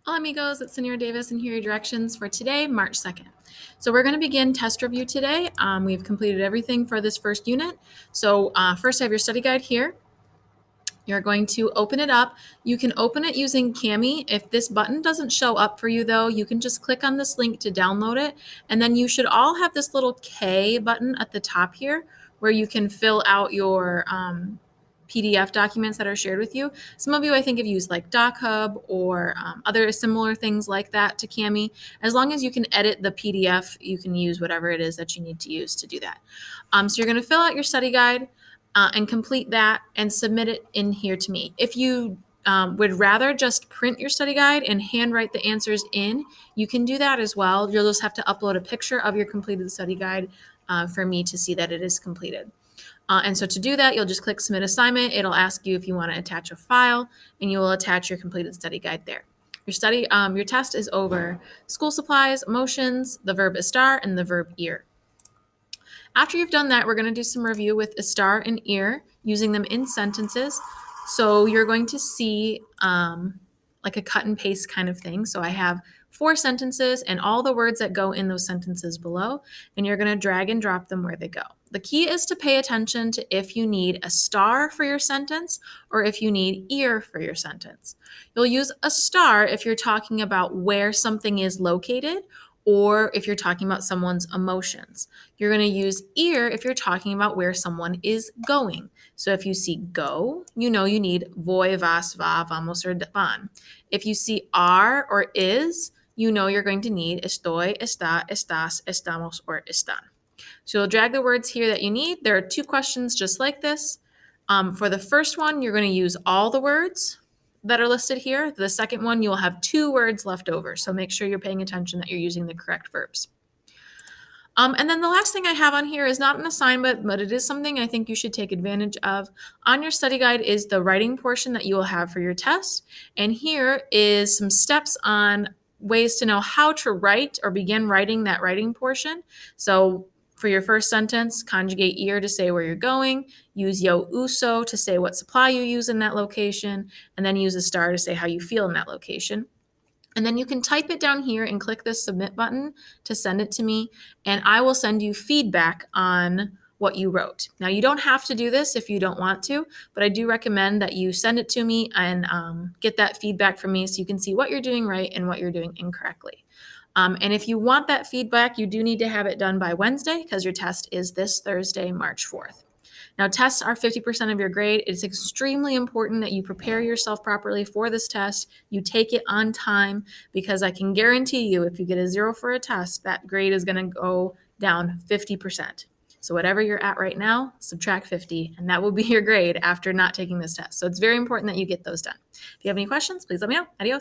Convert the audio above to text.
Hola amigos, it's Senora Davis and here are your directions for today, March 2nd. So we're going to begin test review today. We've completed everything for this first unit. So first I have your study guide here. You're going to open it up. You can open it using Kami. If this button doesn't show up for you though, you can just click on this link to download it. And then you should all have this little K button at the top here where you can fill out your PDF documents that are shared with you. Some of you I think have used like DocHub or other similar things like that to Kami. As long as you can edit the PDF, you can use whatever it is that you need to use to do that. So you're going to fill out your study guide and complete that and submit it in here to me. If you would rather just print your study guide and handwrite the answers in, you can do that as well. You'll just have to upload a picture of your completed study guide for me to see that it is completed. And so to do that, you'll just click Submit Assignment. It'll ask you if you want to attach a file, and you will attach your completed study guide there. Your test is over school supplies, emotions, the verb estar, and the verb ir. After you've done that, we're going to do some review with estar and ir, using them in sentences. So you're going to see like a cut and paste kind of thing. So I have 4 sentences and all the words that go in those sentences below, and you're going to drag and drop them where they go. The key is to pay attention to if you need a star for your sentence or if you need ir for your sentence. You'll use a star if you're talking about where something is located or if you're talking about someone's emotions. You're going to use ir if you're talking about where someone is going. So if you see go, you know you need voy, vas, va, vamos, or van. If you see are or is, you know you're going to need estoy, está, estás, estamos, or están. So you'll drag the words here that you need. There are 2 questions just like this. For the first one, you're going to use all the words that are listed here. The second one, you'll have 2 words left over. So make sure you're paying attention that you're using the correct verbs. And then the last thing I have on here is not an assignment, but it is something I think you should take advantage of. On your study guide is the writing portion that you will have for your test. And here is some steps on ways to know how to write or begin writing that writing portion. So for your first sentence, conjugate ir to say where you're going, use yo uso to say what supply you use in that location, and then use a star to say how you feel in that location. And then you can type it down here and click this submit button to send it to me, and I will send you feedback on what you wrote. Now, you don't have to do this if you don't want to, but I do recommend that you send it to me and get that feedback from me so you can see what you're doing right and what you're doing incorrectly. And if you want that feedback, you do need to have it done by Wednesday because your test is this Thursday, March 4th. Now, tests are 50% of your grade. It's extremely important that you prepare yourself properly for this test. You take it on time because I can guarantee you if you get a 0 for a test, that grade is going to go down 50%. So whatever you're at right now, subtract 50, and that will be your grade after not taking this test. So it's very important that you get those done. If you have any questions, please let me know. Adios.